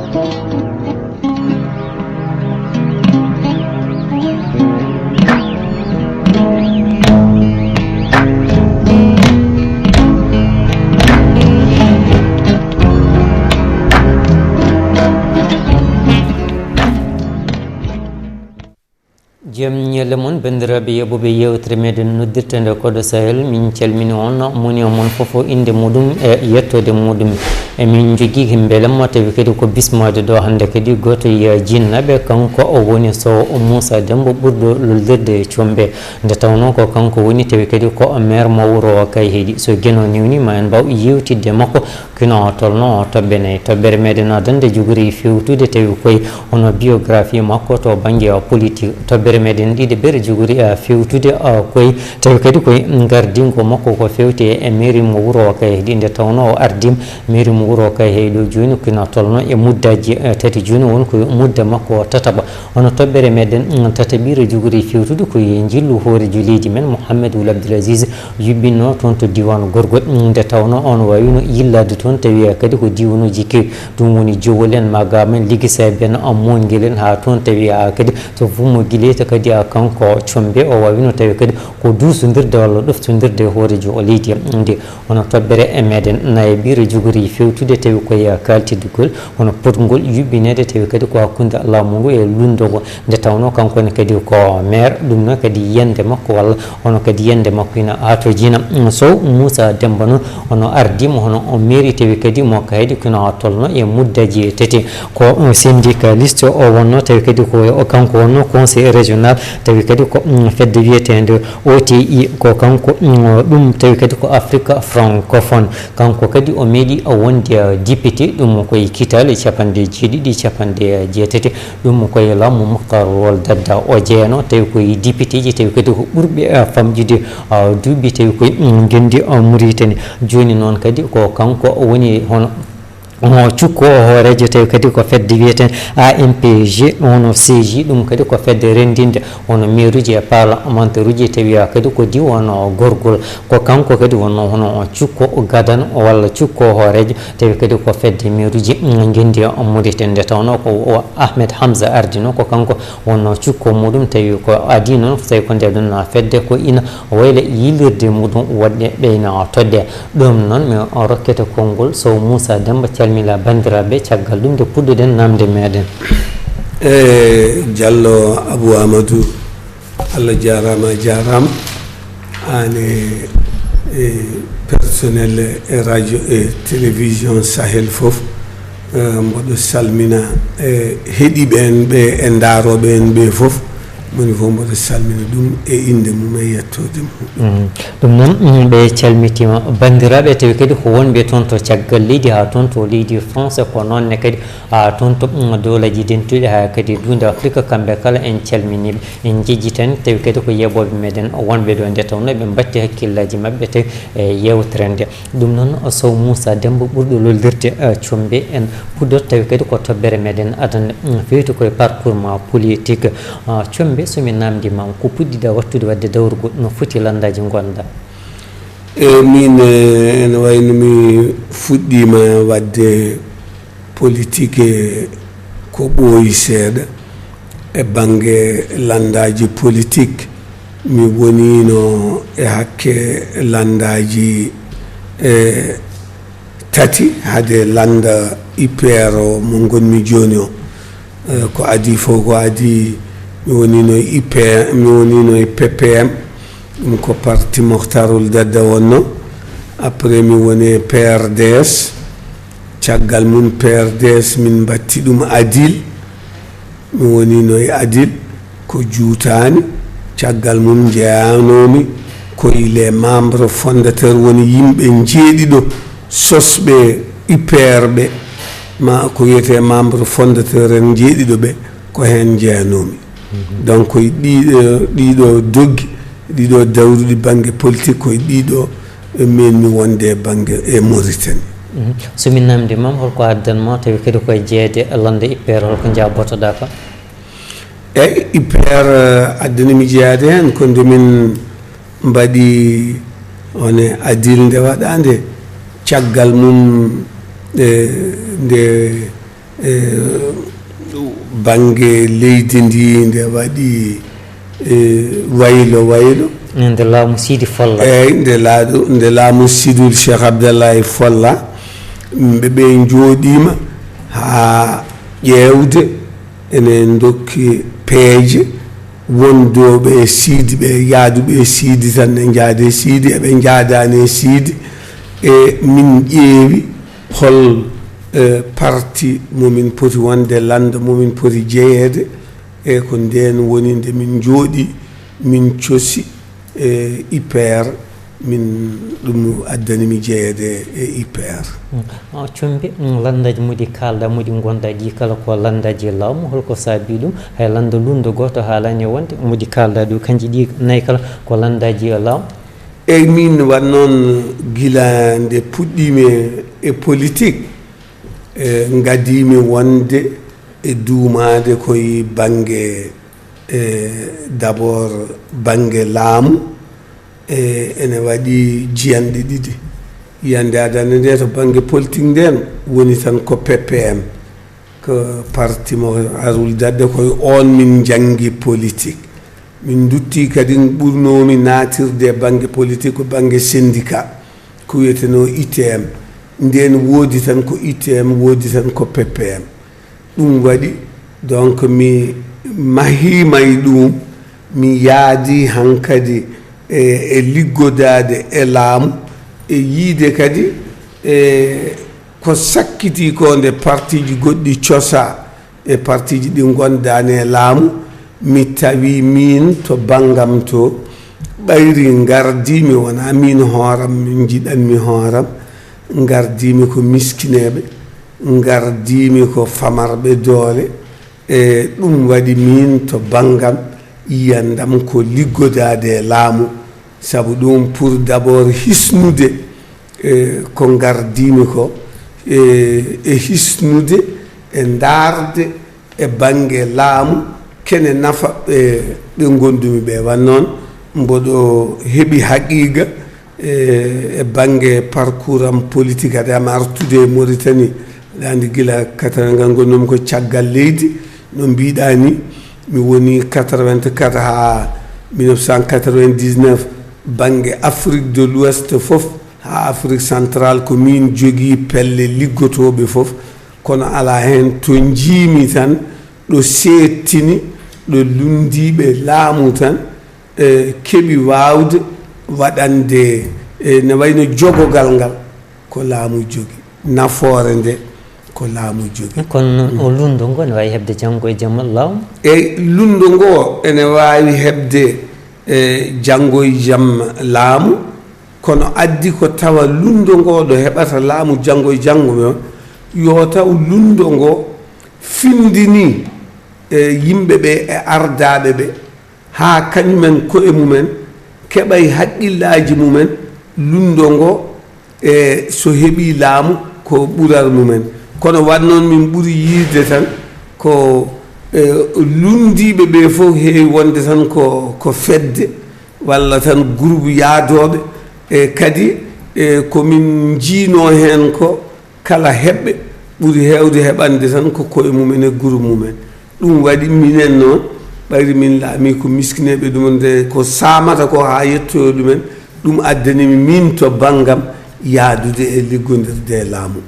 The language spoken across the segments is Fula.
jam ñelle mon bandiraɓe yeɓuɓe yewtere meɗen noddirtende koɗo sahel min calmini on moni mon fofo inde muɗum e yettode muɗum emin jogui beelamma tawi kadi ko bismade ɗo hande kadi goto jinnaɓe kanko o woni Sow Moussa Demba ɓurɗo loldirde combe nde tawno ko kanko woni tawi kadi ko maire mo wuuro Kayheeɗi so gueno niwni ma en mbaw yewtidde makko kino tolno toɓɓere meɗen adande jogori fewtude tawi koye hono biographie makko to banggue politique toɓɓere meɗen ɗiɗi ɓere jogori fewtude koye tawi kadi koye gardingo makko ko fewti e mairie mo wuuro Kayheeɗi nde tawno o ardim mairie mo wuuro Kayheeɗi joni kino tolno e muddaji tati joni won ko mudda makko tataɓa hono toɓɓere meɗen tataɓire jogori fewtude koye jillu hoorejo leydi men Mouhamadou Abdoul Aziz yuɓɓinno toon to diwan Gorgol nde tawno on wawino yillade toon tawi kadi ko diwanuji kewi ɗum woni jowol en magamen ligisaɓe en monguel en ha toon tawi kadi so fumo guileta kadi kanko combe o wawino tawi kadi ko dusodirde walla ɗoftodirde hoorejo o leydi nde hono toɓɓere e meɗen nayaɓire jogori fewtude tawi koye kaltiddugol hono potgol yuɓɓinede tawi kadi ko hakkude laamu ngu e lundogo nde tawno kankone kadi ko maire ɗum noon kadi yiyande makko walla hono kadi yiyande makko ina atojina Sow Moussa Demba noon hono ardima hono o mairie tawi kadi mo Kayheeɗi kino tolno e muddaji tati ko syndicaliste o wonno tawi kadi ko kanko wonno conseil régional tawi kadi ko fedde wiyetede OTI ko kanko ɗum tawi kadi ko Afrique francophone kanko kadi o meeɗi wonde député ɗum koye kitale capanɗe jeeɗiɗi capanɗe jeetati ɗum koye laamu Moukhtar Wol Dadda o jeeyano tawi koye député ji tawi kadi ko ɓurɓe famƴude duuɓi tawi koye gendi Mauritanie joni noon kadi ko kanko woni hono cukko hoorejo tawi kadi ko fedde wiyeten AMPG wono CJ ɗum kadi ko fedde rendinde wono maire uji e parlementaire uji tawi kadi ko diwan Gorgol ko kanko kadi wonno hono cukko gadan walla cukko hoorejo tawi kadi ko fedde maire uji gendi Mauritanie nde tawno ko Ahmed Hamza ardino ko kanko wonno cukko muɗum tawi ko adi noon tawi ko nde ɗum fedde ko ina wayla yilirde muɗum waɗɗe ɓeyna todde ɗum noon mi rokkete konngol Sow Moussa Demba mila bandiraɓe caggal ɗum de puɗɗoɗen namde meɗen Diallo Abou Amadou Allah jarama ane personnel e radio e télévision Sahel foof mboɗo salmina heeɗiɓe en ɓe e daroɓe en ɓe foof moni fof mboɗo salmina ɗum e inde mum e yettode mum ɗum noon ɓe calmitima bandiraɓe tawi kadi ko wonɓe toon to caggal leydi ha toon to leydi France ko noonne kadi ha toon to dowlaji dentuɗe ha kadi dunde Afrique kamɓe kala en calminiɓe en jejjitani tawi kadi ko yeɓoɓe meɗen wonɓe ɗo nde tawno ɓe batti hakkillaji mabɓe tawi e yewtere nde ɗum noon Sow Moussa Demba ɓurɗo loldirde combe en puɗɗot tawi kadi ko toɓɓere meɗen adande fewti koye parcours ma politique combe somi namdima ko puɗɗiɗa wattude wadde dawrugol no foti landaji gonɗa min ene wayno mi fuɗɗima wadde politique ko ɓooyi seeɗa e banggue landaji politique mi wonino e hakke landaji tati hade landa IPR o mo gonmi joni o ko adi fof ko adi mi wonino IPM mi wonino e PPM ɗum ko parti Moukhtar Wol Dadda wonno après mi woni e PRDS caggal mum PRDS min batti ɗum Adil mi wonino e Adil ko juutani caggal mum jeyanomi koye les membres fondateur woni yimɓe jeeɗiɗo sosɓe IPR ɓe ma ko wiyete membre fondateur en jeeɗiɗo ɓe ko hen jeyanomi donc koye ɗiɗo doggi ɗiɗo dawruɗi banggue politique koye ɗiɗo min mi wonde e banggue e Mauritanie somi namde mam holko addanma tawi kadi koye jeeyde lande IPR holko jabotoɗa ka eyyi IPR addanimi jeeyade hen ko nde min mbaɗi one Adil nde waɗande caggal mum nde bange leydi ndi nde waɗi waylo nde laamu Sidi Folla eyyi nde laamu Sidul Cheikh Abdallahi Folla ɓe jooɗima ha ƴewde ene dokki peeje wondoɓe e siidi ɓe yaaduɓe e siidi tan ne jaade e siidi eɓe jaadani e siidi e min ƴeewi hol parti momin poti wonde landa momin poti jeeyede e ko nden woni nde min jooɗi min cosi IPR min ɗum addanimi jeeyede e IPR combi landaji mudi kalda mudi gondaji kala ko landaji lawmu holko saabi ɗum hay landa lundo goto haalani wonde mudi kalda ɗo kanji ɗi nayyi kala ko landaji e law eyyi min wan noon gila nde puɗɗimi e politique gadimi wonde e duumade koye bangue d'abord bangue laamu ene waɗi jiyanɗe ɗiɗi yiyande adande nde to bangue politique nden woni tan ko PPM ko parti mo arul dadde koye on min janggi politique min dutti kadi ɓurnomi natirde e bangue politique ko bangue syndicat ko wiyeteno ITM nden woodi tan ko ITM woodi tan ko PPM ɗum waɗi donc mi mahima e ɗum mi yaadi hankadi e liggodade e laamu e yiide kadi ko sakkiti ko nde partiji goɗɗi cosa e partiji ɗi gondani e laamu mi tawi min to bangam to ɓayri gardimi wona min hooram min jiɗanmi hooram gardimi ko miskineɓe gardimi ko famarɓe doole e ɗum waɗi min to bangam yiyandam ko liggodade e laamu sabu ɗum pour d'abord hisnude ko gardimi ko e hisnude e darde e bangue laamu kene nafa ɓe gondumi ɓe wan noon mboɗo heeɓi haqiqa e bangue parcours am politique ade am artude e Mauritanie ɗandi gila 80 ngal gonnomi ko caggal leydi no mbiɗa ni mi woni 84 ha 1999 bangue Afrique de l'Ouest fof ha Afrique centrale ko min jogui pelle liggotoɓe fof kono ala hen to jiimi tan ɗo settini ɗo lundiɓe laamu tan keeɓi wawde waɗande ne wayno jogogal ngal ko laamu jogi nafoore nde ko laamu jogi kono o lundo ngo ne wawi hebde janggo e jamma lawmu eyyi lundo ngo ene wawi hebde janggo e jamma laamu kono addi ko tawa lundo ngo ɗo heɓata laamu janggo e janggo yo taw lundo ngo findini yimɓeɓe e ardaɓe ɓe ha kañumen koye mumen keɓay haqqillaji mumen lundo ngo so heeɓi laamu ko ɓural mumen kono wannoon min ɓuuri yiide tan ko lundiɓe ɓe fof heewi wonde tan ko fedde walla tan groupe yaadoɓe e kadi komin jiino hen ko kala heɓɓe ɓuuri hewde heɓande tan ko koye mumen e groupe mumen ɗum waɗi minen noon ɓayri min laami ko miskineɓe ɗumen nde ko samata ko ha yettoyo ɗumen ɗum addanimi min to banggam yaadude e liggodirde e laamu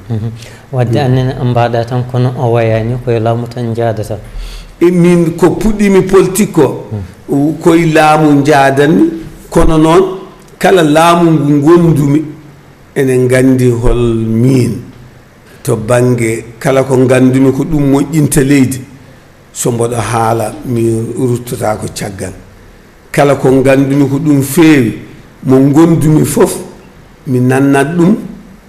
wadde annene mbaɗa tan kono o wayani koye laamu tan jaadata e min ko puɗɗimi politique ko koye laamu jaadanmi kono noon kala laamu ngu gondumi enen gandi hol min to bangue kala ko gandumi ko ɗum moƴƴinta leydi so mboɗo haala mi ruttata ko caggal kala ko gandumi ko ɗum feewi mo gondumi fof mi nannat ɗum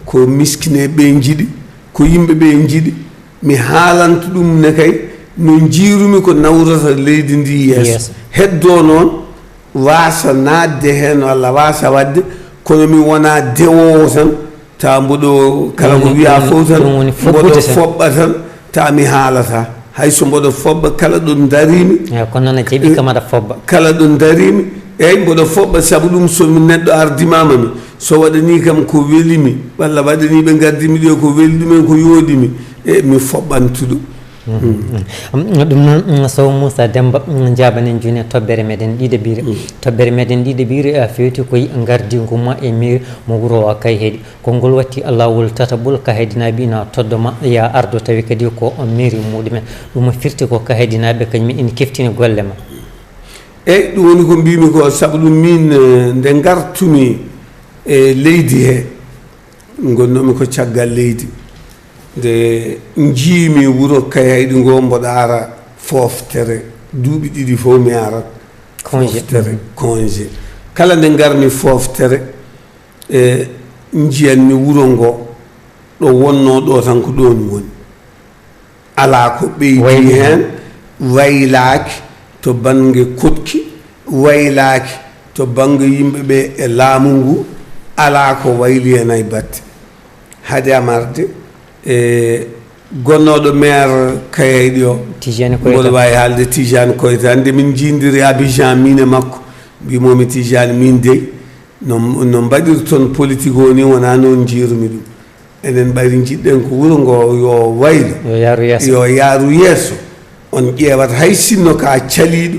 ko miskineɓe jiiɗi ko yimɓeɓe jiiɗi mi haalanto ɗum ne kay no jiirumi ko nawrata leydi ndi yeeso heddo noon wasa nadde hen walla wasa wadde kono mi wona dewowo tan ta mboɗo kala ko wiya fof tan mboɗo foɓɓa tan ta mi haalata hayso mboɗo foɓɓa kala ɗo darimi kono noon a jaɓi kam aɗa foɓɓa kala ɗo darimi eyyi mboɗo foɓɓa saabu ɗum somi neɗɗo ardimama mi so waɗani kam ko welimi walla waɗani ɓe gardimi ɗo ko weli ɗumen ko yooɗimi e mi foɓɓantuɗo ɗum noon Sow Moussa Demba jabanen joni e toɓɓere meɗen ɗiɗaɓire toɓɓere meɗen ɗiɗaɓire fewti koye gardingu ma e mairie mo wuuro o Kayheeɗi konngol watti lawol tataɓol Kaheedinaɓe ina toddoma ya ardo tawi kadi ko mairie muɗumen ɗum firti ko Kaheedinaɓe kañum ina keftini golle ma eyyi ɗum woni ko mbimi ko saabu ɗum min nde gartumi e leydi he gonnomi ko caggal leydi nde jiimi wuro Kayheeɗi ngo mboɗo ara foftere duuɓi ɗiɗi fof mi arat foftere congé kala nde garmi foftere e jiyanmi wuro ngo ɗo wonno ɗo tan ko ɗon woni ala ko ɓeydi hen waylaki to bange kotki waylaki to bange yimɓeɓe e laamu ngu ala ko wayli hen ay batte haade amarde e gonnoɗo maire Kayheeɗi o mboɗo wawi haalde Tijane Koyta hande min jindiri Abidjan min e makko mbimomi Tijane min dey no mbaɗirton politique o ni wona noon jiirumi ɗum enen ɓayri jiɗɗen ko wuro ngo yo waylo yo yaaru yeeso on ƴeewata hay sinno ka caliɗo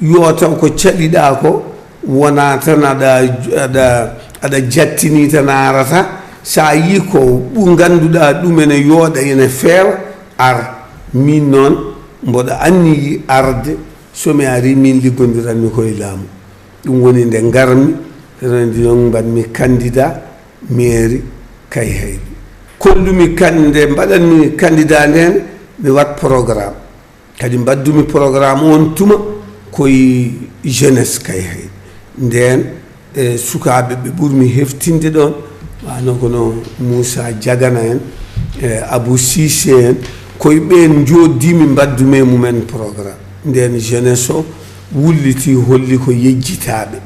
yo taw ko caliɗa ko wona tan aɗa jattini tan arata sa yi ko ganduɗa ɗum ene yooɗa ene feewa ar min noon mboɗo anniyi arde somi ari min liggodiranmi koye laamu ɗum woni nde garmi rendi noon mbanmi candidat mairie Kayheeɗi kollumi nde mbaɗanmi candidat nden mi wat programme kadi mbaddumi programme on tuma koye jeunesse Kayheeɗi nden sukaɓe ɓe ɓurmi heftinde ɗon wano kono Moussa Diagana en Abou Cissé en koye ɓen joddimi mbaddume mumen programme nden jeunesse o wulliti holli ko yejjitaɓe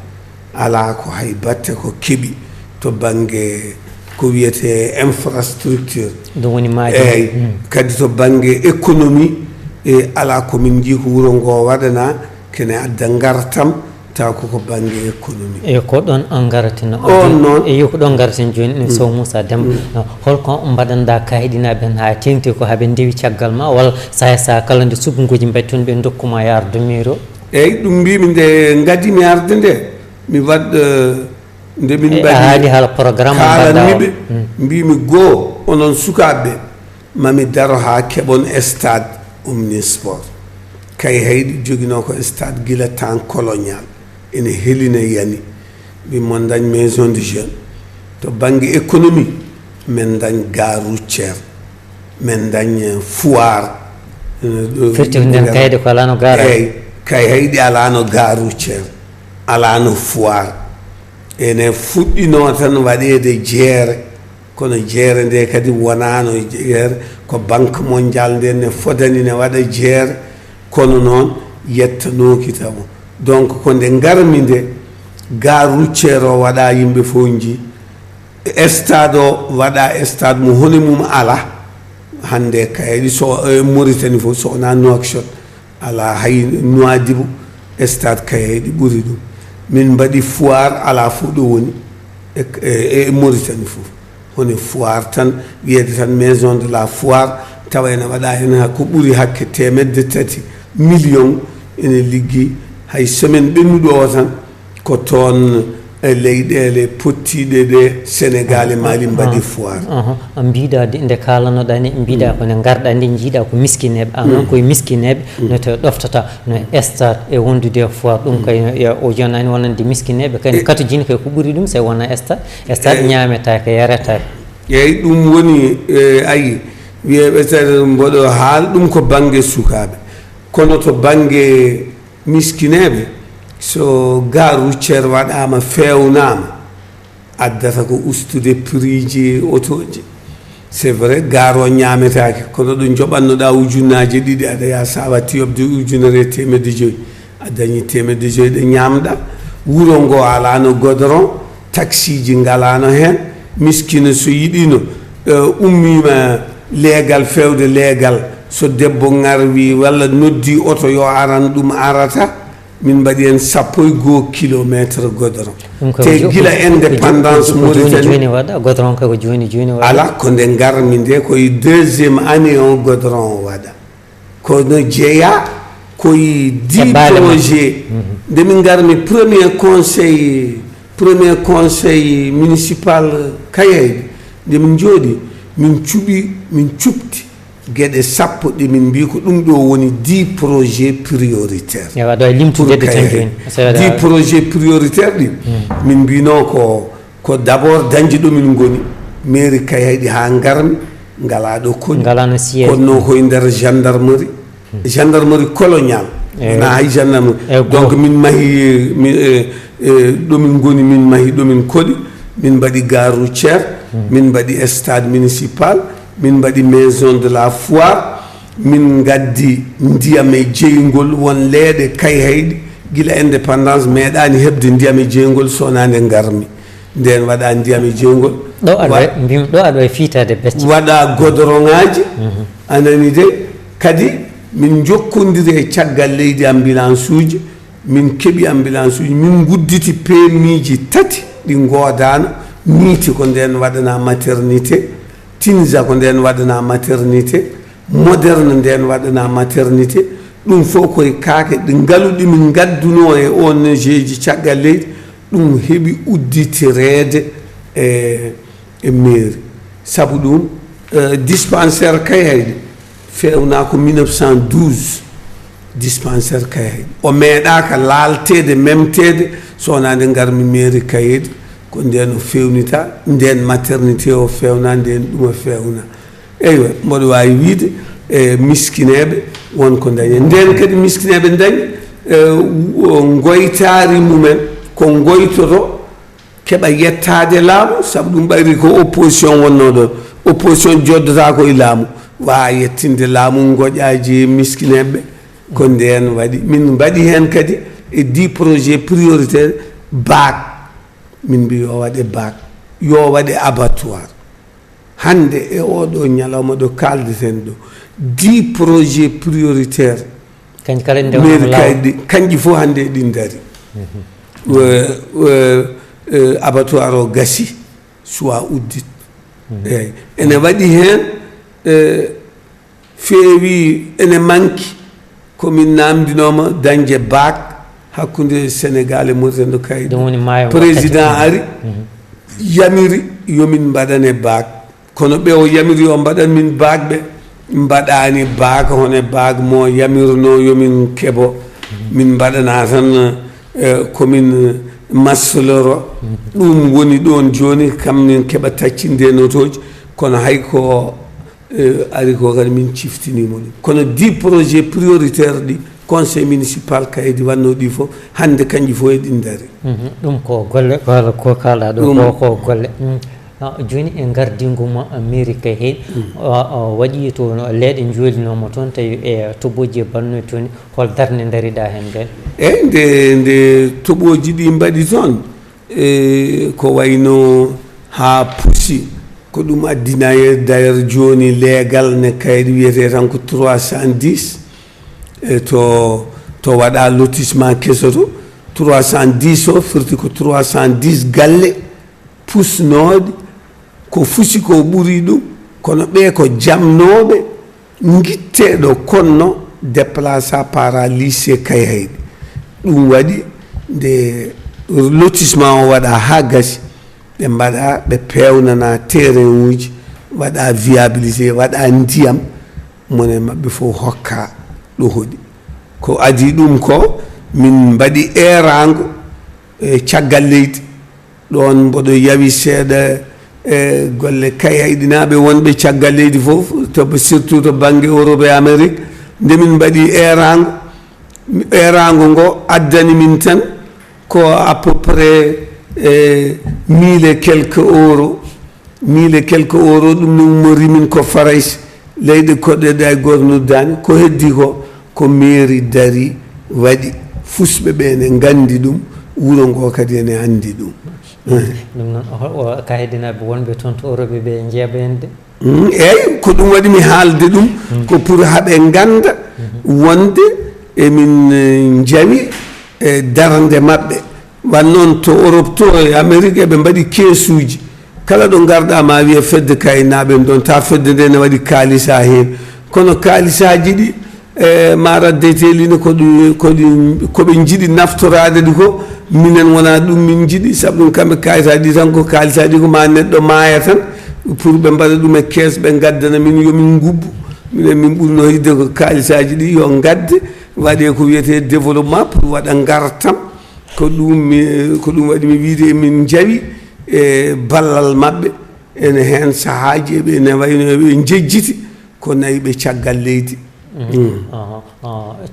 ala ko hay batte ko keeɓi to banggue ko wiyete infrastructure ɗum woni eyyi kadi to banggue économie e ala komin jii ko wuro ngo waɗana kene adda gartam taw koko banggue économie eyi ko ɗon on garatino on noon eyi ko ɗon garaten joni Sow Moussa Demba holko mbaɗanɗa Kaheedinaɓe hen ha tengti ko haaɓe ndewi caggal ma walla sa kala nde suguguji mbattun ɓe dokkuma yarde mairie o eyyi ɗum mbimi nde gadimi arde nde mi waɗ nde min mbaɗi haali haala programme kalanniɓe mbimi goho onon sukaɓeɓe mami daro ha keɓon stade omnisport Kayheeɗi joguino ko stade guila temps colonial ene helina yani min dañ maison de jeune to banggue économie min dañ gare routière min dañ foire firti nden Kayheeɗi ko alano gare eyyi Kayheeɗi alano gare routière alano foire ene fuɗɗino tan waɗede jeere kono jeere nde kadi wonano jeere ko banque mondial nde ne fodani ne waɗa jeere kono noon yettanoki tamo donc ko nde garmi nde gare routiére o waɗa yimɓe fof jii stade o waɗa stade mo hone mum ala hande Kayheeɗi so Mauritanie fof so wona Nouakchott ala hay Nouadhibou stade Kayheeɗi ɓuuri ɗum min mbaɗi foire ala fof ɗo woni e Mauritanie fof hone foire tan wiyede tan maison de la foire tawa ene waɗa hen ko ɓuuri hakke 300 millions ene liggi hay semaine ɓennuɗo o tan ko toon leyɗele pottiɗe ɗe Sénégal e Mali mbaɗi foire mbiɗa nde kalanoɗa ni mbiɗa ko nde garɗa nde jiiɗa ko miskineɓe anon koye miskineɓe no to ɗoftata no stade e wondude foire ɗum kay o jonani wonande miskineɓe kayne katojini kay ko ɓuuri ɗum so wona stade ñametake yaretake eyyi ɗum woni ayi wiyeɓe tare mboɗo haal ɗum ko banggue sukaɓe kono to banggue miskineɓe so gare routiére waɗama fewnama addata ko ustude prix ji auto ji c'est vrai gare o ñametake kono ɗo joɓannoɗa ujunnaje ɗiɗi aɗa ya sa watti yobde ujunere 1.5 a dañi 1.5 ɗe ñamɗa wuro ngo alano goudron taxi ji ngalano hen miskine so yiɗino ummima leegal fewde leegal so debbo ngarwi walla noddi auto yo aran ɗum arata min mbaɗi hen 12 kilométre goudron te gila indépendance Mauritanie joni waɗa goudron ko joni waɗa ala ko nde garmi nde koye deuxiéme année o goudron o waɗa kono jeeya koye 10 projet nde min garmi premier conseil municipal Kayayde nde min jooɗi min cuɓti gueɗe 10 ɗi min mbi ko ɗum ɗo woni 10 projets prioritaires pour Kayayde 10 projets prioritaires ɗi min mbino ko d' abord dañde ɗo min goni mairie Kayayde ha garmi ngala ɗo koni konno koye nder gendarmerie colonial wona hay gendarmerie donc min mahi ɗo min goni min mahi ɗo min koɗi min mbaɗi gare routière min mbaɗi stade municipal min mbaɗi maison de la foire min gaddi ndiyam e jeygol won leeɗe Kayayde gila indépendance meeɗani heɓde ndiyam e jeygol sowona nde garmi nden waɗa ndiyam e jeygol ɗo aɗa e fiitade becce waɗa goudron ŋaji anani de kadi min jokkodiri e caggal leydi ambulance uji min keeɓi ambulance uji min gudditi permis 3 ɗi godano miiti ko nden waɗana maternité Tinza ko nden waɗana maternité moderne nden waɗana maternité ɗum fof koye kaake ɗi ngaluɗi min gadduno e ONG ji caggal leydi ɗum heeɓi udditirede e mairie sabu ɗum dispensaire Kayayde fewna ko 1912 dispensaire Kayayde o meeɗaka laaltede memtede sowona nde garmi mairie Kayayde ko nden o fewnita nden maternité o fewna nden ɗum o fewna eywa mboɗo wawi wiide miskineɓe wonko dañi nden kadi miskineɓe dañi goytari mumen ko goytoto keɓa yettade laamu saabu ɗum ɓayri ko opposition wonno ɗon opposition joddata koye laamu wawa yettinde laamu goƴaji miskineɓe ko nden waɗi min mbaɗi hen kadi e 10 projets prioritaire bac min mbi yo waɗe bac yo waɗe abattoir hande e oɗo ñalawma ɗo kaldeten ɗo 10 projets prioritaire mairie Kaydi kanƴi fof hande ɗi daari abattoir o gasi suwa uddit eyyi ene waɗi hen feewi ene manki komin namdinoma dañde bac hakkude Sénégal e Mauritanie ɗo Kaydi président ari yamiri yomin mbaɗane bac kono ɓe o yamiri o mbaɗan min bac ɓe mbaɗani bac hono bac mo yamirno yomin keeɓo min mbaɗana tan komin masloro ɗum woni ɗon joni kam min keeɓa taccinde notoji kono hay ko ari ko kadi min ciftinimo ɗum kono 10 projets prioritaire ɗi conseil municipal Kaydi wanno ɗi fof hande kanƴi fof e ɗin daari ɗum ko golle ko kalɗa ɗo ko golle joni e gardingomo mairie Kaydi waɗi to leeɗe jolinoma toon tawi e toɓoji e bannoy toon hol darde daariɗa hen nden eyyi nde toɓoji ɗi mbaɗi toon ko wayno ha puusi ko ɗum addina d'ailleurs joni leegal ne Kaydi wiyete tan ko 310 to waɗa lotissement kesoto 310 o firti ko 310 galle pusnoɗe ko fusi ko ɓuuri ɗum kono ɓe ko jamnoɓe guitteɗo konno déplaça para lycée Kayayde ɗum waɗi nde lotissement o waɗa ha gasi ɓe mbaɗa ɓe pewnana terrain uji waɗa viabilité waɗa ndiyam mone mabɓe fof hokka ɗo hoɗi ko adi ɗum ko min mbaɗi erago e caggal leydi ɗon mboɗo yawi seeɗa e golle Kayayde naɓe wonɓe caggal leydi fof to surtout to banggue Europe et Amérique nde min mbaɗi erago ngo addani min tan ko à peu près 1000 et quelques euros 1000 et quelques euros ɗum ne ummori min ko Farays leyɗe koɗɗeɗe e goto noddani ko heddi ko mairie daari waɗi fusɓe ɓe ne gandi ɗum wuuro ngo kadi ene andi ɗum ɗum noon Kaydinaɓe wonɓe toon to Europe ɓe jeeɓende eyyi ko ɗum waɗi mi haalde ɗum ko pour haɓe ganda wonde emin jawi e darde maɓɓe wan noon to Europe to e Amérique ɓe mbaɗi keesuji kala ɗo garɗa ma wiye fedde kaynaɓe ɗon ta fedde nde ne waɗi kalisa heen kono kalisaji ɗi ma raddetelino koɓe jiiɗi naftorade ɗi ko minen wona ɗum min jiiɗi saabu ɗum kamɓe kayitaji ɗi tan ko kalisaji ko ma neɗɗo maaya tan pour ɓe mbaɗa ɗum e kees ɓe gaddana min yomin gubbu minen min ɓurno yidde ko kalisaji ɗi yo gadde waɗe ko wiyete développement pour waɗa gartam ko ɗum waɗi mi wiide min jawi e ballal maɓɓe ene hen sahaji eɓe ene wayno ɓe jejjiti ko nayi ɓe caggal leydi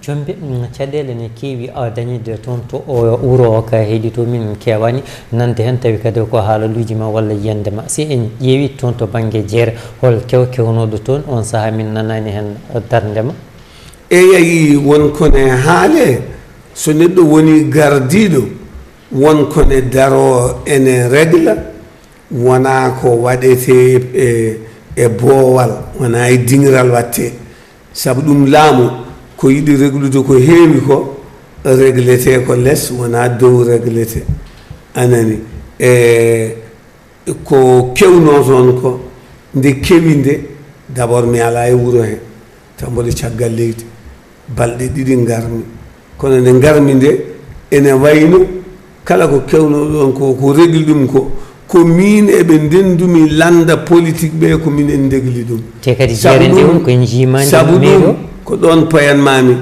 combe caɗele ne keewi dañide toon to wuro o ka heeɗi to min kewani nande hen tawi kadi ko haalaluji ma walla yiyande ma si en ƴeewi toon to banggue jeere hol kewnoɗo toon on saaha min nanani hen darndema eyi wonkone haale so neɗɗo woni gardiɗo wonkone daro ene régla wona ko waɗete e boowal wona e dingiral watte saabu ɗum laamu ko yiɗi réglude ko heewi ko réglete ko less wona dow réglete anani ko kewno toon ko nde kewi nde d' abord mi ala e wuro he taw mboɗo caggal leydi balɗe ɗiɗi garmi kono nde garmi nde ene wayno kala ko kewno ɗon ko régli ɗum ko min eɓe ndendumi landa politique ɓe ko min en degli ɗum te kadi jeere nde on koye jimani sabu ɗum ko ɗon payanmami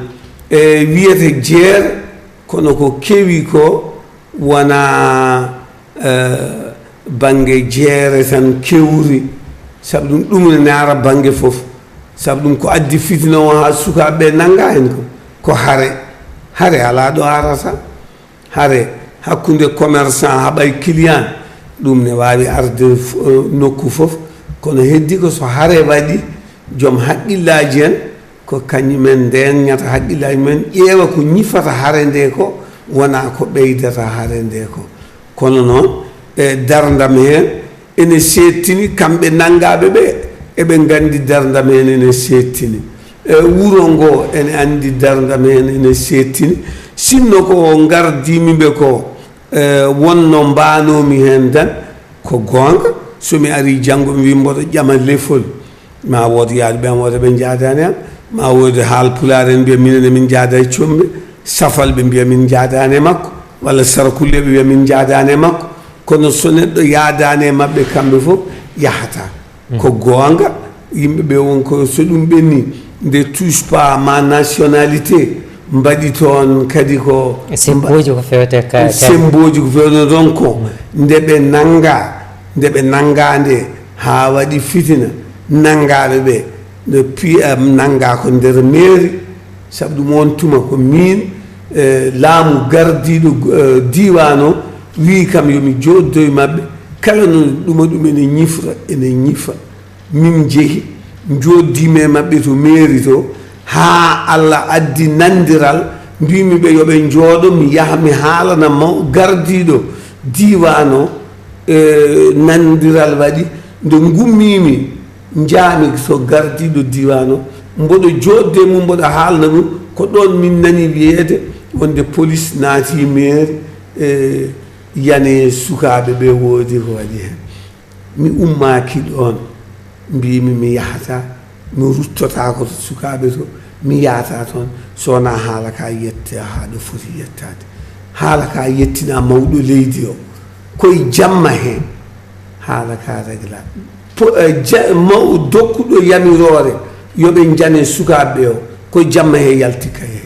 e wiyete jeere kono ko kewi ko wona banggue jeere tan kewri sabu ɗum ne naara banggue foof sabu ɗum ko addi fitna o ha sukaɓeɓe nangga hen ko haare ala ɗo arata haare hakkude commerçant haɓay client ɗum ne wawi arde nokku foof kono heddi ko so haare waɗi joom haqqillaji en ko kañumen ndenñata haqqillaji men ƴeewa ko ñifata haare nde ko wona ko ɓeydata haare nde ko kono noon e dardam hen ene settini kamɓe nangaɓe ɓe eɓe gandi dardam hen ene settini wuro ngo ene andi dardam hen ene settini sinno ko gardimiɓe ko wonno mbanomi hen tan ko gonga somi ari janggo mi wi mboɗo ƴama lefol ma wood yaaɗo ɓe am wooda ɓe jaadani am ma woodi haal pulaar en mbiya minen emin jaada e comɓe safal ɓe mbiya min jaadani e makko walla sarakulle ɓe wiya min jaadani e makko kono so neɗɗo yaadani e mabɓe kamɓe fof yahata ko gonga yimɓeɓe wonko so ɗum ɓenni nde touche pas ma nationalité mbaɗi toon kadi ko semboji ko fewte semboji ko fewte ɗon ko ndeɓe nanga nde ha waɗi fitina nangaɓe ɓe no PM nanga ko nder mairie saabu ɗum on tuma ko min laamu gardiɗo diwan o wi kam yomi joddoye mabɓe kala no ɗum ene ñifa min jeehi joddimi e mabɓe to mairie to ha Allah addi nandiral mbimi ɓe yoɓe jooɗo mi yaha mi haalana gardiɗo diwan o nandiral waɗi nde gummimi jaami so gardiɗo diwan o mboɗo jodde mum mboɗo haalna ɗum ko ɗon min nani wiyede wonde police naati maire yane sukaɓe ɓe woodi ko waɗi hen mi ummaki ɗon mbimi mi yahata mi ruttota ko sukaɓe to mi yahata toon sowona haala ka yette haɗo foti yettade haala ka yettina mawɗo leydi o koye jamma hen haala ka régla dokkuɗo yamirore yoɓe jane sukaɓe o koye jamma he yaltika he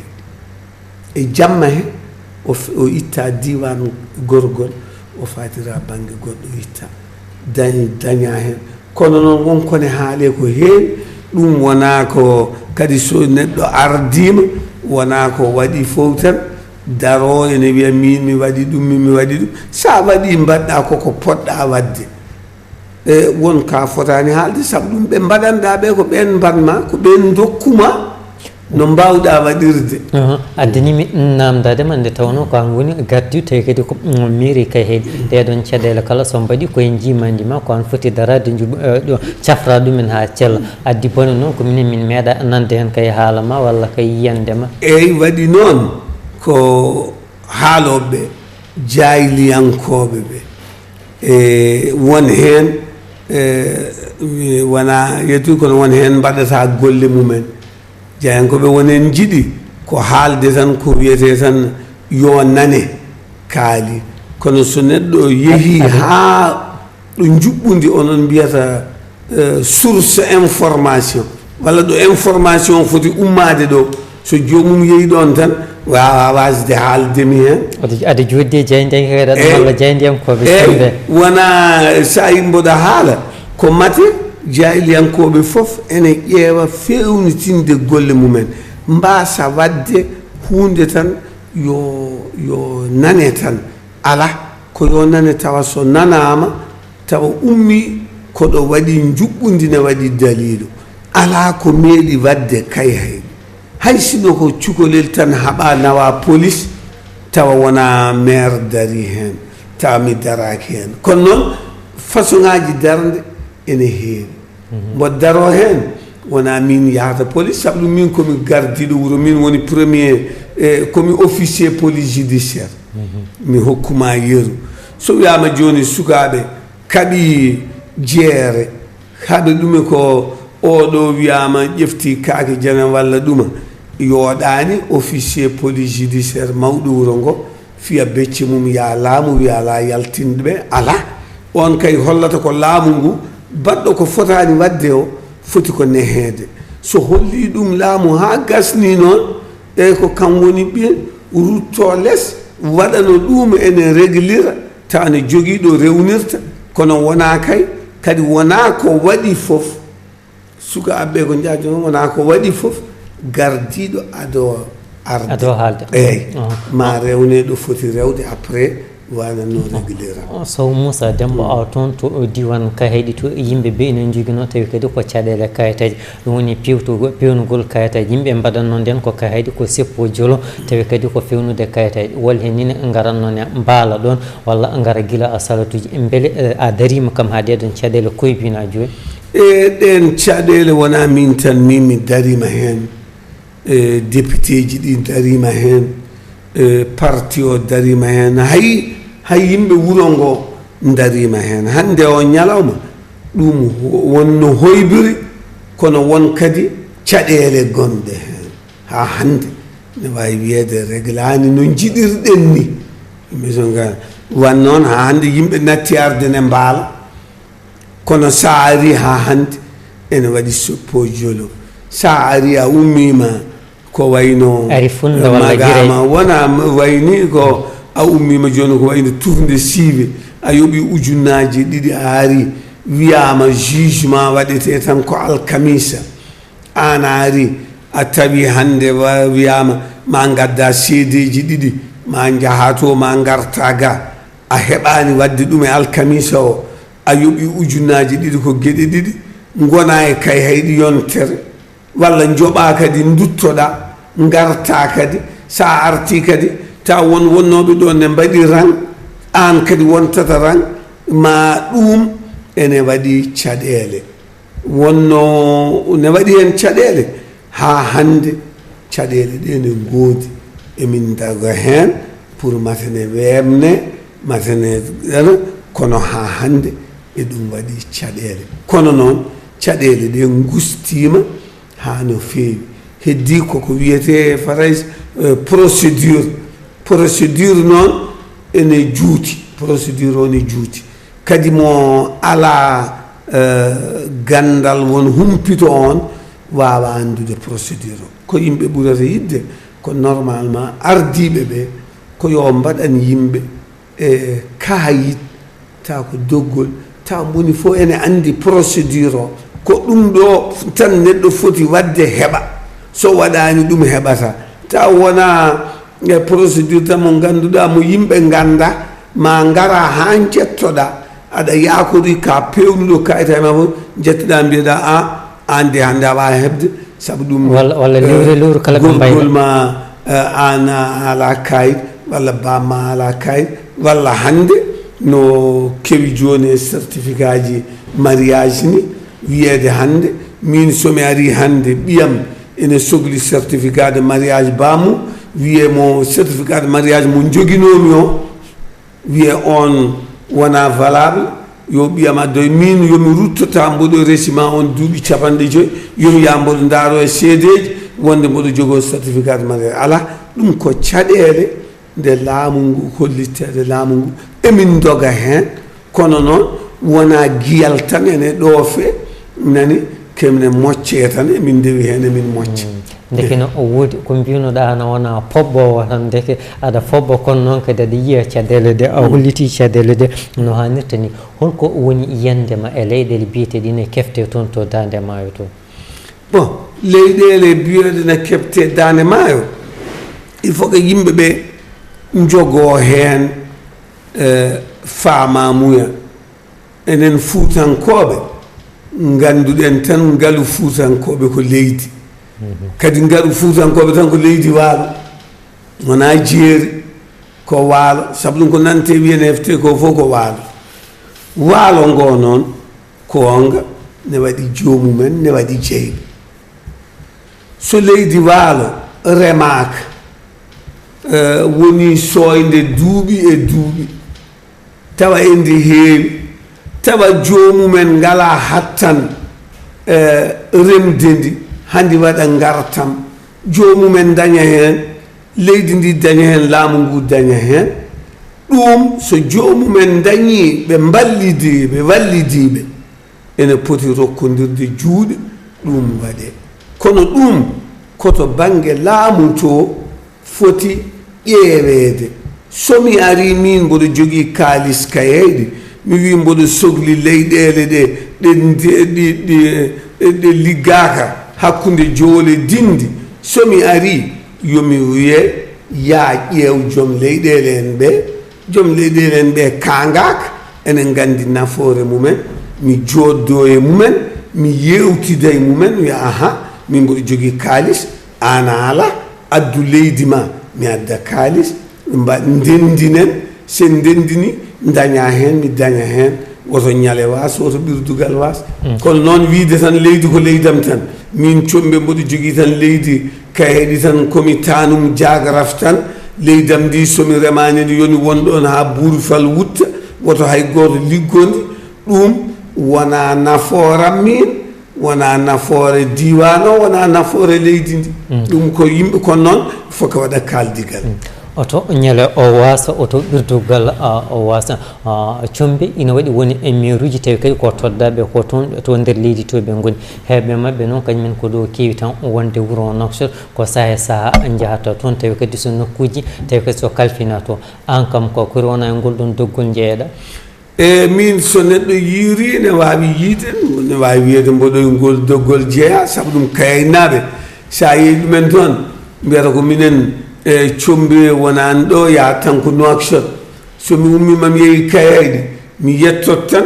e jamma he o itta diwan gorgol o fatira banggue goɗɗo itta daña hen kono noon wonkone haale ko heewi ɗum wona ko kadi so neɗɗo ardima wona ko waɗi fof tan daro ene wiya min mi waɗi ɗum mi waɗi ɗum sa waɗi mbaɗɗa koko poɗɗa wadde won ka fotani haalde saabu ɗum ɓe mbaɗanɗa ɓe ko ɓen mbanma ko ɓen dokkuma no mbawɗa waɗirde addanimi namdadema nde tawno ko an woni gardiɗo tawi kadi ko mairie kay heeɗi ɗeɗon caɗele kala so mbaɗi koye jimandima ko an foti darade cafra ɗumen ha cella addi bone noon ko minen min meeɗa nande hen kay haalama walla kay yiyandema eyyi waɗi noon ko haaloɓe jahiliyankoɓe ɓe won heen wona yettude kono won heen mbaɗata golle mumen jayankoɓe wonen jiɗi ko haalde tan ko wiyete tan yo nane kaali kono so neɗɗo yeehi haa ɗo juɓɓudi onon mbiyata source information walla ɗo information foti ummade ɗo so jomum yeehi ɗon tan wawa wasde haaldemi hen aɗa joddi jeydenkeraɗo walla jeydiyankoɓe sembe wona sa yimboɗa haala ko mate jahiliyankoɓe fof ene ƴeewa fewnitinde golle mumen mbasa wadde hunde tan yo nane tan ala ko yo nane tawa so nanama tawa ummi koɗo waɗi juɓɓudi ne waɗi dalilu ala ko meeɗi wadde kay hay hay sino ko cukalel tan haɓa nawa police tawa wona maire dari hen tawa mi daraki hen kono noon façon ngaji darde ene heewi mbo daro hen wona min yahata police sabu ɗum min komi gardiɗo wuuro min woni premier komi officier police judiciaire mi hokkuma yeru so wiyama joni sukaɓe kaɓi jeere haɓe ɗume ko oɗo wiyama ƴefti kaake jana walla ɗuma yoɗani officier police judiciaire mawɗo wuuro ngo fiya becce mum ya laamu wiya ala yaltinde ɓe ala on kay hollata ko laamu ngu baɗɗo ko fotani wadde o foti ko nehede so holli ɗum laamu ha gasni noon e ko kam woni ɓiyen rutto less waɗano ɗum ene réglira taw ne joguiɗo rewnirta kono wona kadi wona ko waɗi foof sukaɓeɓe ko jaajo noon wona ko waɗi foof gardiɗo ado haalde eyyi ma rewne ɗo foti rewde après wananno réglira sow Moussa Demba aw toon to diwan kayeji to yimɓe be enen joguino tawi kadi ko caɗele kayitaji ɗum woni pewnugol kayitaji yimɓe mbaɗanno nden ko kayeji ko seppo jolo tawi kadi ko fewnude kayitaji wol henine garannoone mbaala ɗon walla gara guila a salatuji beele a darima kam ha ɗeɗon caɗele koybina joyi ɗen caɗele wona min tan mi darima hen député ji ɗi darima hen parti o darima hen hay yimɓe wuro ngo darima hen hande o ñalawma ɗum wonno hoybiri kono won kadi caɗele gonɗe hen ha hande ne wawi wiyede réglani no jiɗirɗen ni yimɓe so ga wan noon ha hande yimɓe natti arde ne mbaala kono sa ari ha hande ene waɗi soppo jolo sa ari a ummima ko wayno magama wona wayni ko a ummima joni ko wayno tufde siive a yooɓi ujunnaji ɗiɗi a ari wiyama jugement waɗete tan ko alkamisa an ari a tawi hande wiyama ma gadda seedeji ɗiɗi ma jaaha to ma garta ga a heɓani wadde ɗum e alkamisa o a yooɓi ujunnaji ɗiɗi ko gueɗe ɗiɗi gona e kay hayɗi yontere walla joɓa kadi duttoɗa garta kadi sa arti kadi ta wonnoɓe ɗo ne mbaɗi rang an kadi wontata rang ma ɗum ene waɗi caɗele wonno ne waɗi hen caɗele ha hande caɗele ɗe ne goodi emin daga hen pour matene wemne matene kono ha hande e ɗum waɗi caɗele kono noon caɗele ɗe gustima ha no feewi heddi koko wiyete farais procédure noon ene juuti procédure o ne juuti kadi mo ala gandal won humpito on wawa andude procédure o ko yimɓe ɓurata yidde ko normalement ardiɓe ɓe ko yo mbaɗan yimɓe e kayit taw ko doggol taw moni fof ene andi procédure o ko ɗum ɗo tan neɗɗo foti wadde heɓa so waɗani ɗum heɓata taw wona procédure tan mo ganduɗa mo yimɓe ganda ma gara ha jettoɗa aɗa yakori ka pewnuɗo kayita ma fof jettoɗa mbiyeɗa an de hande awa hebde saabu ɗum walla lewru kala ko gorgol ma an ala kayit walla bamma ala kayit walla hande no kewi joni certificat ji mariage ni wiyede hande min somi ari hande ɓiyam ene sohli certificat de mariage baamu wiye mo certificat de mariage mo joguinomi o wiye on wona valable yo ɓiyam addoye min yomi ruttota mboɗo réciment on duuɓi 50 yomi ya mboɗo daaro e seedeji wonde mboɗo jogo certificat de mariage ala ɗum ko caɗele nde laamu ngu hollitede laamu ngu emin doga hen kono noon wona giyal tan ene ɗoofe nani kemne mocce tan emin dewi hen emin mocce ndeke no o woodi ko mbinoɗa no wona pobbowo tan ndeke aɗa pobbo kono noon kadi aɗa yiya caɗele ɗe a holliti caɗele ɗe no hannirta ni holko woni yiyandema e leyɗele biyeteɗi ne kefte toon to Dande Maayo to bon leyɗele biyeɗe ne kefte Dande Maayo il faut que yimɓe ɓe jogo hen faamamuya enen Fuutankoɓe ganduɗen tan ngaalu Fuutankoɓe ko leydi kadi ngaalu Fuutankoɓe tan ko leydi waalo wona jeeri ko waalo sabu ɗum ko nante wiyene hefte ko fof ko waalo waalo ngo noon ko onga ne waɗi joomumen ne waɗi jeyɓe so leydi waalo remaka woni soyde duuɓi e duuɓi tawa endi heewi tawa joomumen ngala hattan remde ndi handi waɗa gartam joomumen daña hen leydi ndi daña hen laamu ngu daña hen ɗum so joomumen dañi ɓe ballidiɓe wallidiɓe ene poti rokkodirde juuɗe ɗum waɗe kono ɗum koto banggue laamu to foti ƴeewede somi ari min mboɗo jogui kaalis kayeyɗi mi wi mboɗo sohli leyɗele ɗe liggaka hakkude joole dindi somi ari yomi wiye ya ƴeew joom leyɗele en ɓe joom leyɗele en ɓe kangaka enen gandi nafoore mumen mi joddo e mumen mi yewtida e mumen wiya aha min mboɗo jogui kaalis an ala addu leydi ma mi adda kaalis ndendinen sen ndendini daña hen mi daña hen woto ñale was woto ɓirdugal was kono noon wiide tan leydi ko leydam tan min comɓe mboɗo jogui tan leydi kayeɗi tan komi tanum jagaraf tan leydam ndi somi remani ndi yoni wonɗon ha buuri fal wutta woto hay goto liggodi ɗum wona nafooram min wona nafoore diwan o wona nafoore leydi ndi ɗum ko yimɓe kono noon foko waɗa kaldigal oto ñale o wasa oto ɓirdugal o wasa combe ina waɗi woni e maire uji tawi kadi ko toddaɓe ko toon to nder leydi to ɓe goni heɓɓe mabɓe noon kañumen ko ɗo kewi tan wonde wuuro Nouakchott ko saaha e saaha jahata toon tawi kadi so nokkuji tawi kadi so kalfina to an kam ko kori wona e ngol ɗon doggol jeeyaɗa min so neɗɗo yiiri ne wawi yiide ne wawi wiyede mboɗo ngol doggol jeeya saabu ɗum kayaynaɓe sa yeeyi ɗumen toon mbiyata ko minen combe wonani ɗo ya tan ko Nouakchott somi ummima mi yeehi kayayɗi mi yettot tan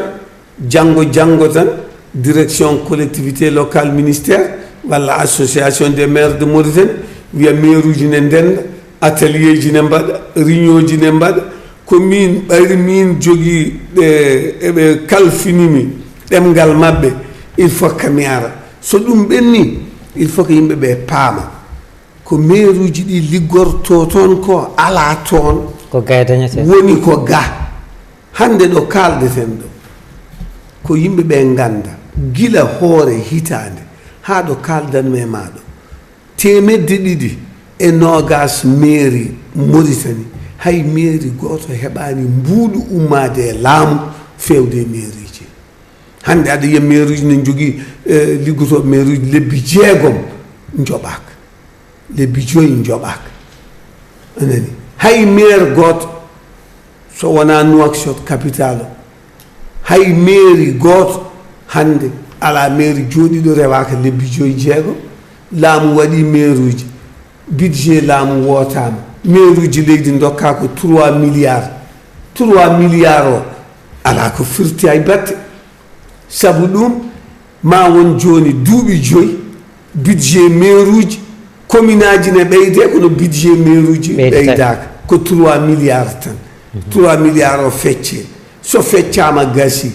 janggo tan direction collectivité locale ministère walla association des maires de Mauritanie wiya maire uji ne ndenda atelier ji ne mbaɗa réunion ji ne mbaɗa ko min ɓayri min jogui eɓe kalfinimi ɗemgal mabɓe il faut que mi ara so ɗum ɓenni il faut que yimɓeɓe paama ko maire uji ɗi liggorto toon ko ala toon ko gaydañete woni ko ga hande ɗo kaldeten ɗo ko yimɓeɓe ganda gila hoore hitande ha ɗo kaldanmi e maɗo 220 mairie Mauritanie hay mairie goto heɓani mbuuɗu ummade e laamu fewde e mairie ji hande aɗa yiya mairie uji ne jogui liggotoɓe mairie uji lebbi 6 joɓaka lebbi 5 joɓaka anani hay maire goto so wona Nouakchott capital o hay mairie goto hande ala mairie jooɗiɗo rewaka lebbi 5 laamu waɗi maire uji budget laamu wotama maire uji leydi dokka ko 3 milliards o ala ko firti hay batte sabu ɗum ma won joni duuɓi 5 budget maire uji commune aji ne ɓeyde kono budget maire uji ɓeydaka ko 3 milliards tan 3 milliards o fecce so feccama gasi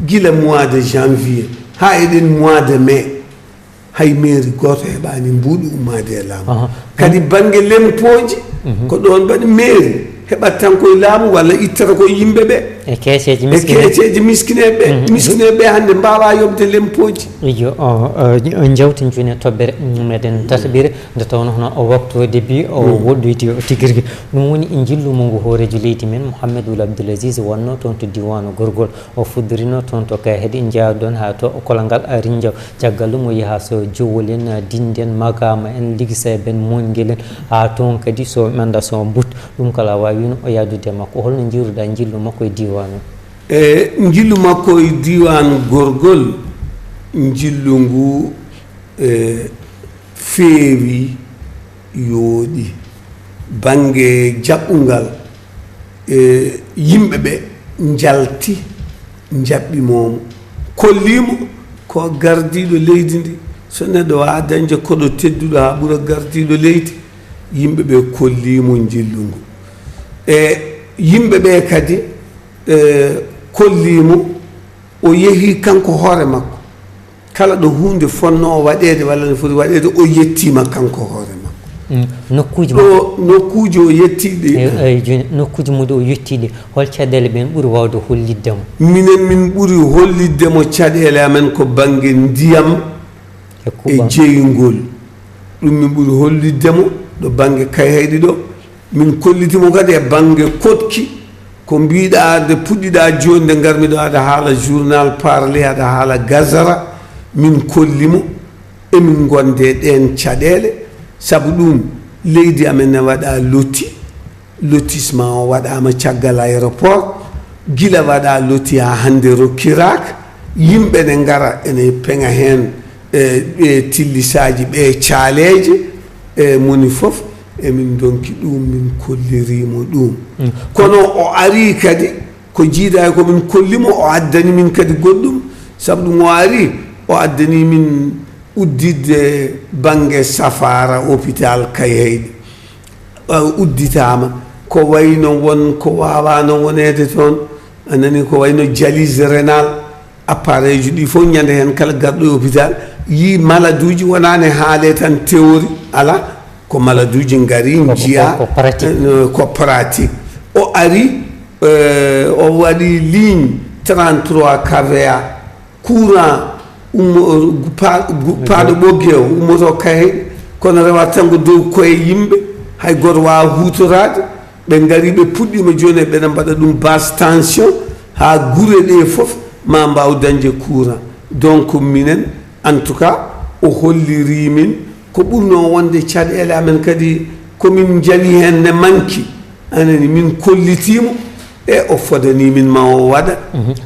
gila mois de janvier ha eɗen mois de mai hay maire goto heɓani mbuuɗi ummade e laamu kadi banggue lempoji ko ɗon mbaɗi maire heɓat tan koye laamu walla ittata koye yimɓeɓe e keeceji miskineɓe miskineɓe hannde mbawa yobde lempoji iyo jewten joni e toɓɓere meɗen tataɓire nde tawno hono o waktu o début o woɗɗoyti o tiguirgui ɗum woni e jillumo ngu hoorejo leydi men Mouhamadoul Abdoul Aziz wonno toon to diwanu Gorgol o fuddorino toon to Kahédi jawɗon ha to kologal Rindiaw caggal ɗum o yaaha so Jowol en Dinde en Magama en Ligisa ben Moƴguel en ha toon kadi so manda so but ɗum kala wawino o yaadude makko holno jiiruɗa jillu makko e diwanu jillu makko e diwanu Gorgol jillu ngu feewi yooɗi bange jaɓɓugal yimɓeɓe jalti jaɓɓimomo kollimo ko gardiɗo leydi ndi so neɗɗo wawa dañde koɗo tedduɗo ha ɓuura gardiɗo leydi yimɓeɓe kollimo jillu ngu yimɓeɓe kadi kollimo o yeehi kanko hoore makko kala ɗo hunde fonno o waɗede walla no foti waɗede o yettima kanko hoore makko nokkuji nokkuji o yettiɗe joni nokkuji muɗum o yettiɗe hol caɗele ɓen ɓuuri wawde holliddemo minen min ɓuuri holliddemo caɗele amen ko banggue ndiyam e jeeygol ɗum min ɓuuri holliddemo ɗo banggue Kahédi ɗo min kollitimo kadi e banggue Kotki ko mbiɗa nde puɗɗiɗa joni nde garmi ɗo aɗa haala journal parlé aɗa haala Gazara min kollimo emin gonde ɗen caɗele saabu ɗum leydi amen ne waɗa lotissement o waɗama caggal aéroport guila waɗa loti ha hande rokkiraka yimɓe ne gara ene peŋa hen ɓe tillisaji ɓe caaleje moni foof emin donki ɗum min kollirimo ɗum kono o ari kadi ko jiida ko min kollimo o addani min kadi goɗɗum saabu ɗum o ari o addani min uddidde banggue safara hôpital Kahédi udditama ko wayno won ko wawano wonede toon anani ko wayno dialyse rénal appareil ji ɗi fof ñande hen kala garɗo e hôpital yi maladuji wonani haale tan théorie ala ko maladuji ngari jiya ko pratique o ari o waɗi ligne 33 KVA courant paɗo ɓoggue o ummoto Kahédi kono rewa tan ko dow koye yimɓe hay goto wawa hutorade ɓe gari ɓe puɗɗima joni ɓeɗa mbaɗa ɗum basse tension ha guure ɗe foof ma mbaw dañde courant donc minen en tout cas o holliri min ko ɓurno wonde caɗele amen kadi komin jawi hen ne manki anani min kollitimo e o fodani min ma o waɗa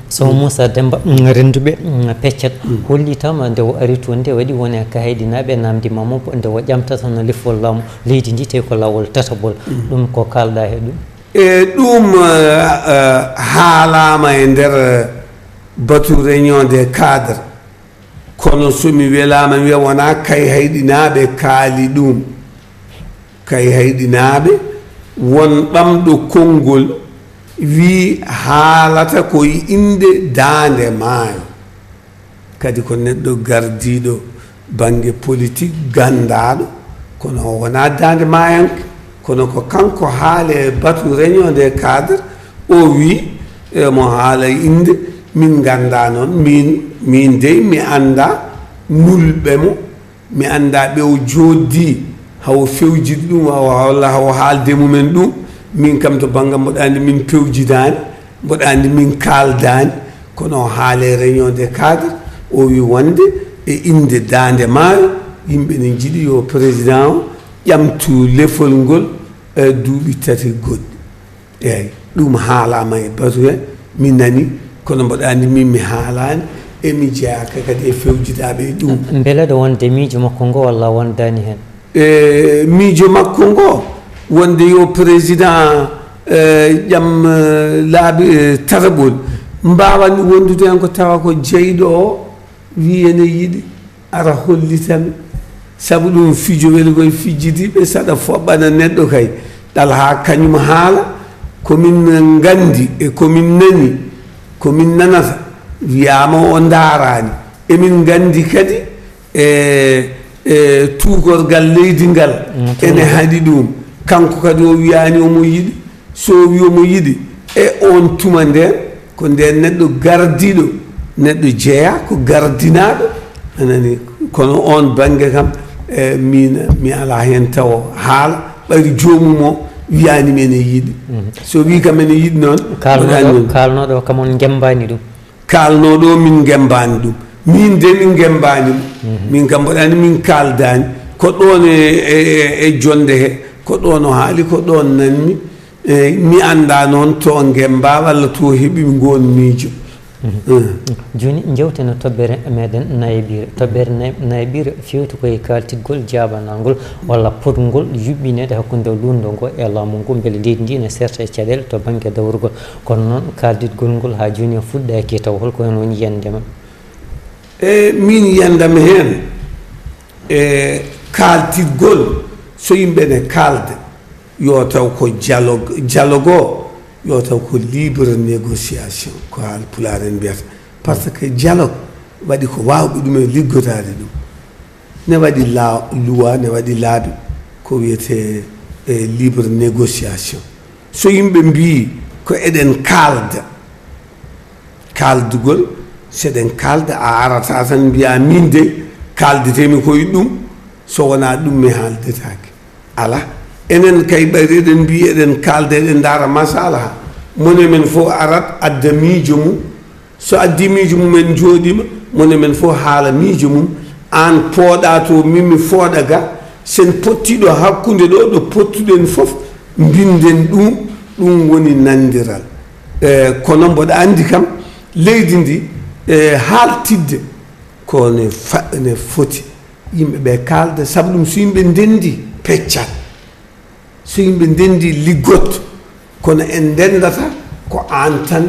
so Moussa Demba renduɓe peccat hollitama nde o ari toon nde waɗi woni e Kahédi naɓe namdimamo nde o ƴamtata no lefol laamu leydi ndi tawi ko lawol tataɓol ɗum ko kalɗa he ɗum e ɗum haalama e nder batu réunion des cadres kono somi welama wiya wona Kahédinaɓe kaali ɗum Kahédinaɓe won ɓamɗo konngol wi haalata koye inde Dande Maayo kadi ko neɗɗo gardiɗo banggue politique gandaɗo kono o wona Dande Maayanke kono ko kanko haale batu réunion des cadres o wi mo haala inde min ganda noon min dey mi anda nulɓe mo mi anda ɓe o joddi hawo fewjidi ɗum walla hawo haalde mumen ɗum min kam to banggal mboɗa andi min pewjidani mboɗa andi min kaldani kono o haale réunion des cadres o wi wonde e inde Dande Maayo yimɓe ne jiiɗi yo président o ƴamtu lefol ngol duuɓi tati goɗɗi eyyi ɗum haalama e batu he mi nani kono mboɗa andi min mi haalani emi jeeyaka kadi e fewjidaɓe e ɗum beeleɗo wonde miijo makko ngo walla wondani hen miijo makko ngo wonde yo président ƴam laaɓi tataɓol mbawani wondude hen ko tawa ko jeyɗo o wi ene yiiɗi ara hollitami saabu ɗum fijo weli koye fijjidiɓe saɗa foɓɓana neɗɗo kay ɗal ha kañum haala komin gandi e komin nani komin nanata wiyama o daarani emin gandi kadi e tuugorgal leydi ngal ene haɗi ɗum kanko kadi o wiyani omo yiɗi so wi omo yiɗi e on tuma nden ko nden neɗɗo gardiɗo neɗɗo jeeya ko gardinaɗo anani kono on banggue kam min mi ala hen taw haala ɓayri jomum o wiyani men e yiɗi so wi kam ene yiɗi noon kalnoɗo kam on gembani ɗum kalnoɗo min gembani ɗum min de min gembani min kam mbaɗani min kaldani ko ɗon e jonde he ko ɗon o haali ko ɗon nanmi mi anda noon to gemba walla to heeɓi gon miijo joni jewteno toɓɓere meɗen nayibire toɓɓere nayibire fewti koye kaltigol jabanagol walla podgol yuɓɓinede hakkude lundo ngo e laamu ngu beele leydi ndi ne serta e caɗele to banggue dawrugol kono noon kaldidgol ngol ha joni o fuɗɗaki taw holko hen woni yiyandema min yiyandam hen kaltidgol so yimɓe ne kalda yo taw ko dialogue o yo taw ko libre négociation ko haal pulaar en mbiyata par ce que dialogue waɗi ko wawɓe ɗum e liggotade ɗum ne waɗi loi ne waɗi laabi ko wiyete libre négociation so yimɓe mbi ko eɗen kalda kaldugol seɗen kalda a arata tan mbiya min de kaldetemi koye ɗum so wona ɗum mi haaldetake ala enen kay ɓayde eɗen mbi eɗen kalda eɗen daara masala ha mone men fof arat adda miijo mum so addi miijo mum en jooɗima mone men fof haala miijo mum an pooɗa to mimi fooɗa ga sen pottiɗo hakkude ɗo ɗo pottuɗen fof binden ɗum woni nandiral kono mboɗa andi kam leydi ndi haaltidde ko ne foti yimɓeɓe kalda saabu ɗum so yimɓe ndendi peccat so yimɓe ndendi liggotto kono en ndendata ko an tan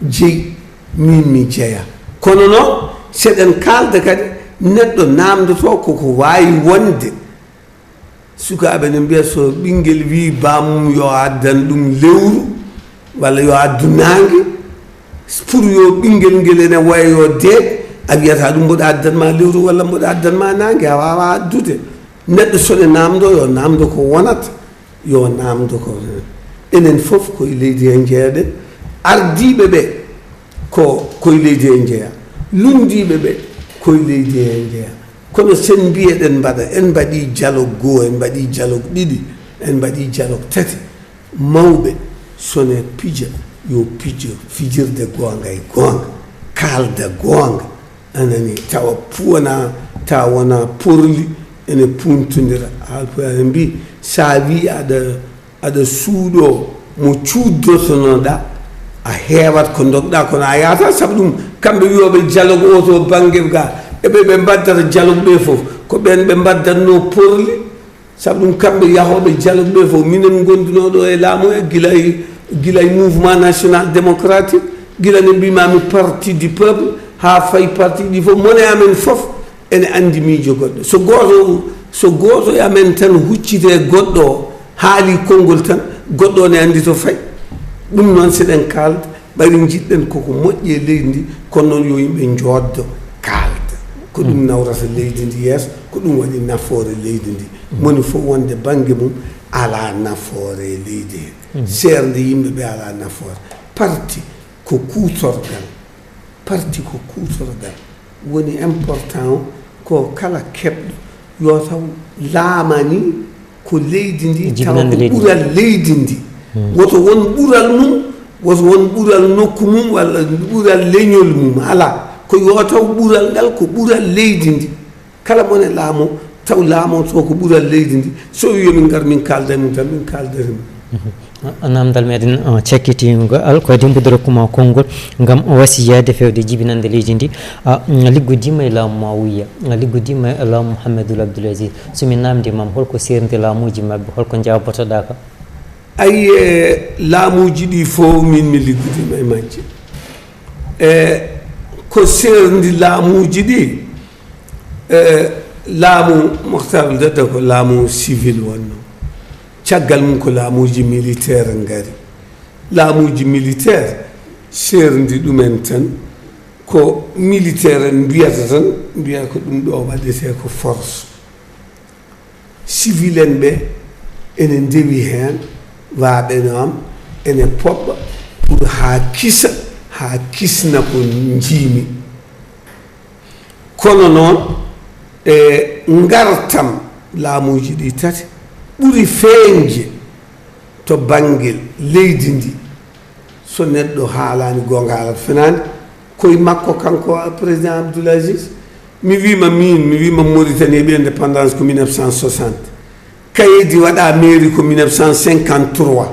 jeeyi min mi jeeya kono noon seɗen kalda kadi neɗɗo namdoto koko wawi wonde sukaɓe ne mbiya so ɓinguel wi bamum yo addan ɗum lewru walla yo addu nangue pour yo ɓinguel nguel ene waya yo deeƴ a wiyata ɗum mboɗo addanma lewru walla mboɗo addanma nangue a wawa addude neɗɗo sone namdo yo namdo ko wonata yo namdo ko enen fof koye leydi he jeeyaɗen ardiɓe ɓe koye leydi he jeeya lundiɓe ɓe koye leydi he jeeya kono sen mbiyeɗen mbaɗa en mbaɗi dialogue goho en mbaɗi dialogue ɗiɗi en mbaɗi dialogue tati mawɓe sone pija yo pijo fijirde gonga e gonga kalda gonga anani tawa puwana tawa wona porli ene puntodira haalpuyane mbi sa wi aɗa suuɗo mo cuddotonoɗa a heewat ko dogɗa kono a yata saabu ɗum kamɓe wiyoɓe dialogue o to banggue ga eɓe mbaddata dialogue ɓe foof ko ɓen ɓe mbaddatno porli saabu ɗum kamɓe yahoɓe dialogue ɓe foof minen gondunoɗo e laamu e guilay mouvement national démocratique guila ne mbimami parti du peuple ha fayi parti ɗi fof mone amen foof ene andi miijo goɗɗo so goto e amen tan huccite goɗɗo o haali konngol tan goɗɗo ne andi to fayi ɗum noon seɗen kalda ɓayri jiɗɗen koko moƴƴi e leydi ndi kono noon yo yimɓe joddo kalda ko ɗum nawrata leydi ndi yeeso ko ɗum waɗi nafoore leydi ndi moni fof wonde banggue mum ala nafoore e leydi he serde yimɓeɓe ala nafoore parti ko kuutorgal woni important ko kala keɓɗo yo taw laamani ko leydi ndi taw ko ɓuural leydi ndi woto won ɓuural mum woto won ɓuural nokku mum walla ɓuural leñol mum ala ko yo taw ɓuural ngal ko ɓuural leydi ndi kala mone laamo taw laamoto ko ɓuural leydi ndi so yomin gar min kaldani tan min kaldani namdal meɗen cekkitingal ko dembudoro kuma konngol gam wasiyade fewde jibinande leydi ndi liggodima e laamu ma wiya liggodima e laamu Mouhamadoul Abdoul Aziz somin namdimam holko serde laamuji mabɓe holko jabbotoɗa ka ayi laamuji ɗi fof min mi liggodima e majje ko serdi laamuji ɗi laamu Mokhtar Dadda ko laamu civil wonno caggal mum ko laamuji militaire ngari laamuji militaire serdi ɗumen tan ko militaire en mbiyata tan mbiya ko ɗum ɗo waɗete ko force civil en ɓe ene ndewi heen waaɓe noon ene poɓɓa pour haa kisna ko njiimi kono noon e ngartam laamuuji ɗi tati ɓuri feeñde to baŋngel leydi ndi so neɗɗo haalaani goonga halat fenaande koye makko kanko président Abdoul Aziz mi wiima Mauritanie ɓe indépendance ko 1960 kayidi waɗa mairie ko 1953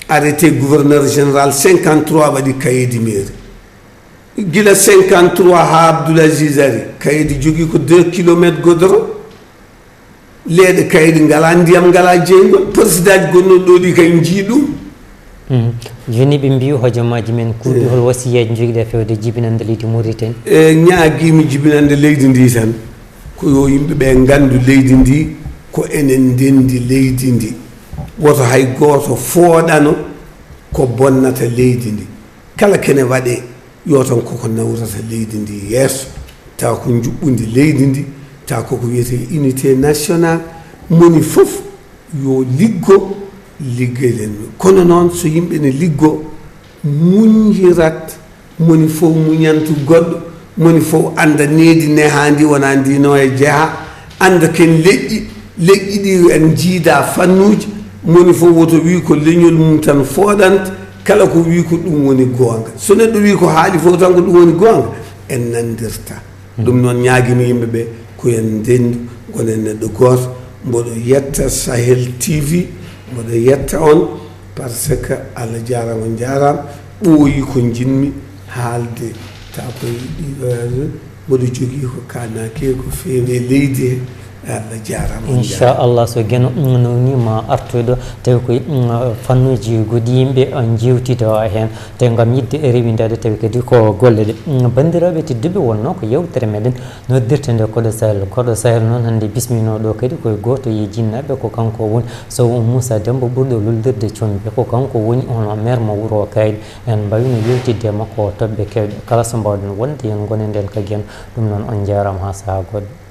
arrêté gouverneur général 53 waɗi kayidi mairie gila 53 ha Abdoul Aziz ari kayidi jogui ko 2 kilométre goudron leeɗe kayidi ngala ndiyam ngala jeygol président ji gonnoɗo ɗo ɗi kay jiiɗum joni ɓe mbi hojomaji men kuuɗi hol wasiyaji joguiɗa fewde jibinande leydi Mauritanie e ñaaguimi jibinande leydi ndi tan ko yo yimɓeɓe gandu leydi ndi ko enen ndendi leydi ndi woto hay goto fooɗano ko bonnata leydi ndi kala kene waɗe yo tan koko nawrata leydi ndi yeeso taw ko juɓɓudi leydi ndi taw koko wiyete unité nationale moni fof yo liggo liggeyɗen kono noon so yimɓe ne liggo muñirat moni fof muñantu goɗɗo moni fof anda needi nehandi wona ndino e jeeha anda ken leƴƴi ɗi en jiida fannuji moni fof woto wi ko leñol mum tan fooɗanta kala ko wi ko ɗum woni goonga so neɗɗo wi ko haali fof tan ko ɗum woni goonga en nandirta ɗum noon ñaaguimi yimɓe ɓe koyen ndendu gonen neɗɗo gooto mboɗo yetta Sahel TV mboɗo yetta on par ce que Allah jarama jarama ɓooyi ko jinmi haalde taw koye ɗiɗo mboɗo jogui ko kanake ko feewi leydi he Allah jarama inchallah so gueno nonima artoyɗo tawi koye fannuji goɗɗi yimɓe jewtida hen tawi gam yidde rewidade tawi kadi ko golle ɗe bandiraɓe tedduɓe wonno ko yewtere meɗen noddirte nde koɗo sahel noon hannde bisminoɗo kadi koye goto ye jinnaɓe ko kanko woni Sow Moussa Demba ɓurɗo loldirde comɓe ko kanko woni on maire mo wuuro Kayɗe en mbawino yewtidde makko toɓɓe kewɗe kala so mbawɗen wonde yen gone nden ka gueno ɗum noon on jarama ha saaha goɗɗo